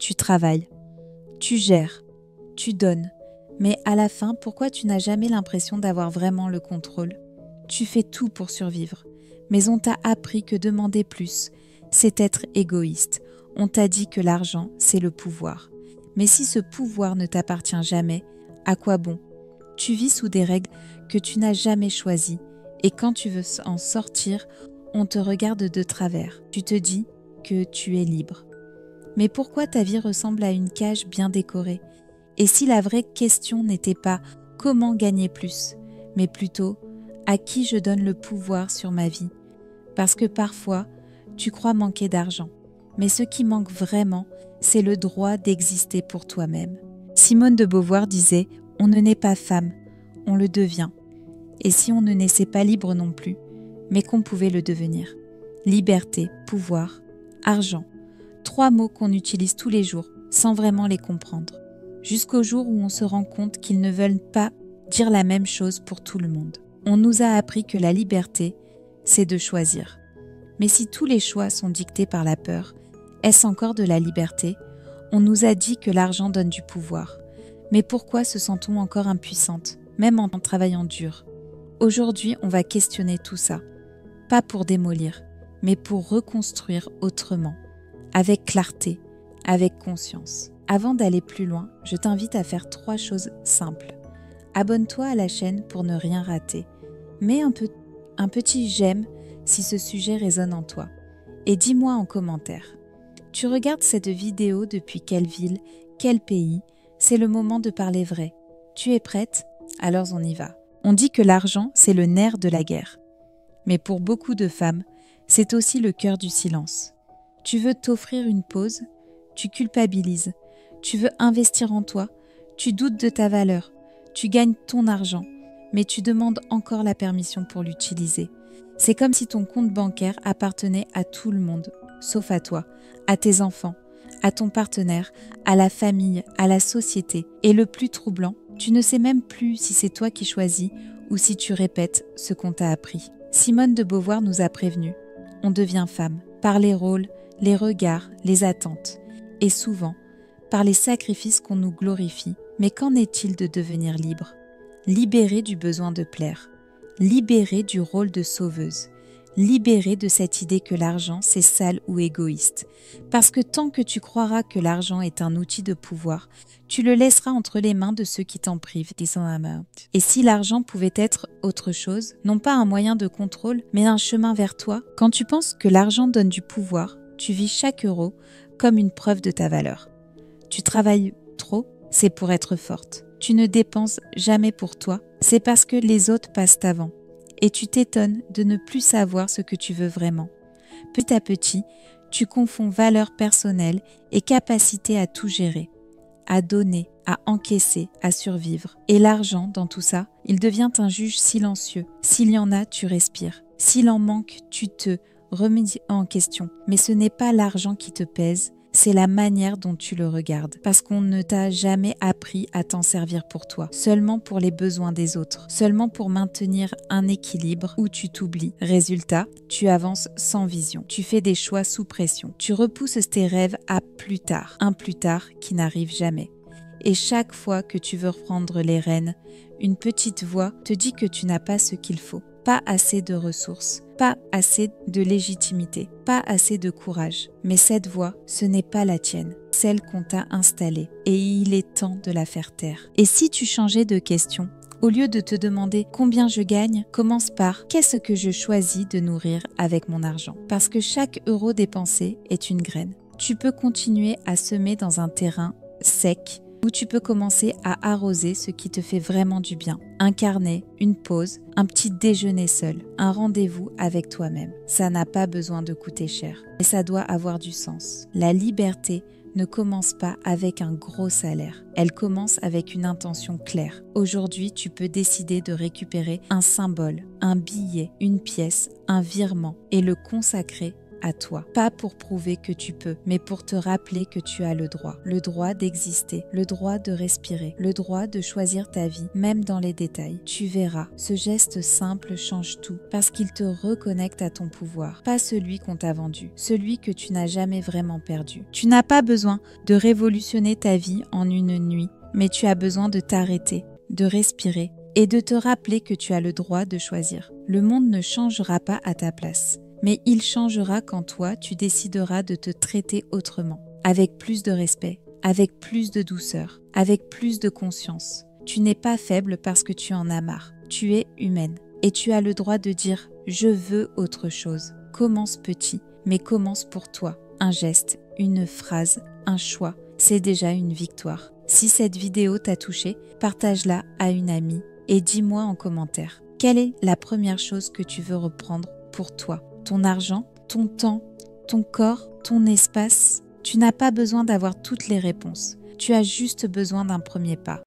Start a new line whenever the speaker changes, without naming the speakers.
Tu travailles, tu gères, tu donnes. Mais à la fin, pourquoi tu n'as jamais l'impression d'avoir vraiment le contrôle ? Tu fais tout pour survivre. Mais on t'a appris que demander plus, c'est être égoïste. On t'a dit que l'argent, c'est le pouvoir. Mais si ce pouvoir ne t'appartient jamais, à quoi bon ? Tu vis sous des règles que tu n'as jamais choisies. Et quand tu veux en sortir, on te regarde de travers. Tu te dis que tu es libre. Mais pourquoi ta vie ressemble à une cage bien décorée ? Et si la vraie question n'était pas comment gagner plus, mais plutôt à qui je donne le pouvoir sur ma vie ? Parce que parfois, tu crois manquer d'argent. Mais ce qui manque vraiment, c'est le droit d'exister pour toi-même. Simone de Beauvoir disait « On ne naît pas femme, on le devient. » Et si on ne naissait pas libre non plus, mais qu'on pouvait le devenir. Liberté, pouvoir, argent. 3 mots qu'on utilise tous les jours, sans vraiment les comprendre. Jusqu'au jour où on se rend compte qu'ils ne veulent pas dire la même chose pour tout le monde. On nous a appris que la liberté, c'est de choisir. Mais si tous les choix sont dictés par la peur, est-ce encore de la liberté ? On nous a dit que l'argent donne du pouvoir. Mais pourquoi se sent-on encore impuissante, même en travaillant dur ? Aujourd'hui, on va questionner tout ça. Pas pour démolir, mais pour reconstruire autrement, avec clarté, avec conscience. Avant d'aller plus loin, je t'invite à faire 3 choses simples. Abonne-toi à la chaîne pour ne rien rater. Mets un petit j'aime si ce sujet résonne en toi. Et dis-moi en commentaire. Tu regardes cette vidéo depuis quelle ville, quel pays ? C'est le moment de parler vrai. Tu es prête ? Alors on y va. On dit que l'argent, c'est le nerf de la guerre. Mais pour beaucoup de femmes, c'est aussi le cœur du silence. Tu veux t'offrir une pause ? Tu culpabilises. Tu veux investir en toi ? Tu doutes de ta valeur. Tu gagnes ton argent, mais tu demandes encore la permission pour l'utiliser. C'est comme si ton compte bancaire appartenait à tout le monde, sauf à toi, à tes enfants, à ton partenaire, à la famille, à la société. Et le plus troublant, tu ne sais même plus si c'est toi qui choisis ou si tu répètes ce qu'on t'a appris. Simone de Beauvoir nous a prévenus. On devient femme par les rôles, les regards, les attentes. Et souvent, par les sacrifices qu'on nous glorifie. Mais qu'en est-il de devenir libre ? Libérée du besoin de plaire. Libérée du rôle de sauveuse. Libérée de cette idée que l'argent, c'est sale ou égoïste. Parce que tant que tu croiras que l'argent est un outil de pouvoir, tu le laisseras entre les mains de ceux qui t'en privent. Et si l'argent pouvait être autre chose, non pas un moyen de contrôle, mais un chemin vers toi, quand tu penses que l'argent donne du pouvoir, tu vis chaque euro comme une preuve de ta valeur. Tu travailles trop, c'est pour être forte. Tu ne dépenses jamais pour toi, c'est parce que les autres passent avant. Et tu t'étonnes de ne plus savoir ce que tu veux vraiment. Petit à petit, tu confonds valeur personnelle et capacité à tout gérer, à donner, à encaisser, à survivre. Et l'argent, dans tout ça, il devient un juge silencieux. S'il y en a, tu respires. S'il en manque, tu te remets en question. Mais ce n'est pas l'argent qui te pèse, c'est la manière dont tu le regardes. Parce qu'on ne t'a jamais appris à t'en servir pour toi, seulement pour les besoins des autres, seulement pour maintenir un équilibre où tu t'oublies. Résultat, tu avances sans vision. Tu fais des choix sous pression. Tu repousses tes rêves à plus tard, un plus tard qui n'arrive jamais. Et chaque fois que tu veux reprendre les rênes, une petite voix te dit que tu n'as pas ce qu'il faut. Pas assez de ressources, pas assez de légitimité, pas assez de courage. Mais cette voix, ce n'est pas la tienne, celle qu'on t'a installée. Et il est temps de la faire taire. Et si tu changeais de question ? Au lieu de te demander combien je gagne, commence par qu'est-ce que je choisis de nourrir avec mon argent ? Parce que chaque euro dépensé est une graine. Tu peux continuer à semer dans un terrain sec, où tu peux commencer à arroser ce qui te fait vraiment du bien. Un carnet, une pause, un petit déjeuner seul, un rendez-vous avec toi-même. Ça n'a pas besoin de coûter cher, mais ça doit avoir du sens. La liberté ne commence pas avec un gros salaire. Elle commence avec une intention claire. Aujourd'hui, tu peux décider de récupérer un symbole, un billet, une pièce, un virement et le consacrer à toi. Pas pour prouver que tu peux, mais pour te rappeler que tu as le droit d'exister, le droit de respirer, le droit de choisir ta vie, même dans les détails. Tu verras, ce geste simple change tout, parce qu'il te reconnecte à ton pouvoir, pas celui qu'on t'a vendu, celui que tu n'as jamais vraiment perdu. Tu n'as pas besoin de révolutionner ta vie en une nuit, mais tu as besoin de t'arrêter, de respirer et de te rappeler que tu as le droit de choisir. Le monde ne changera pas à ta place, mais il changera quand toi, tu décideras de te traiter autrement, avec plus de respect, avec plus de douceur, avec plus de conscience. Tu n'es pas faible parce que tu en as marre. Tu es humaine et tu as le droit de dire « je veux autre chose ». Commence petit, mais commence pour toi. Un geste, une phrase, un choix, c'est déjà une victoire. Si cette vidéo t'a touché, partage-la à une amie et dis-moi en commentaire. Quelle est la première chose que tu veux reprendre pour toi? Ton argent, ton temps, ton corps, ton espace? Tu n'as pas besoin d'avoir toutes les réponses. Tu as juste besoin d'un premier pas.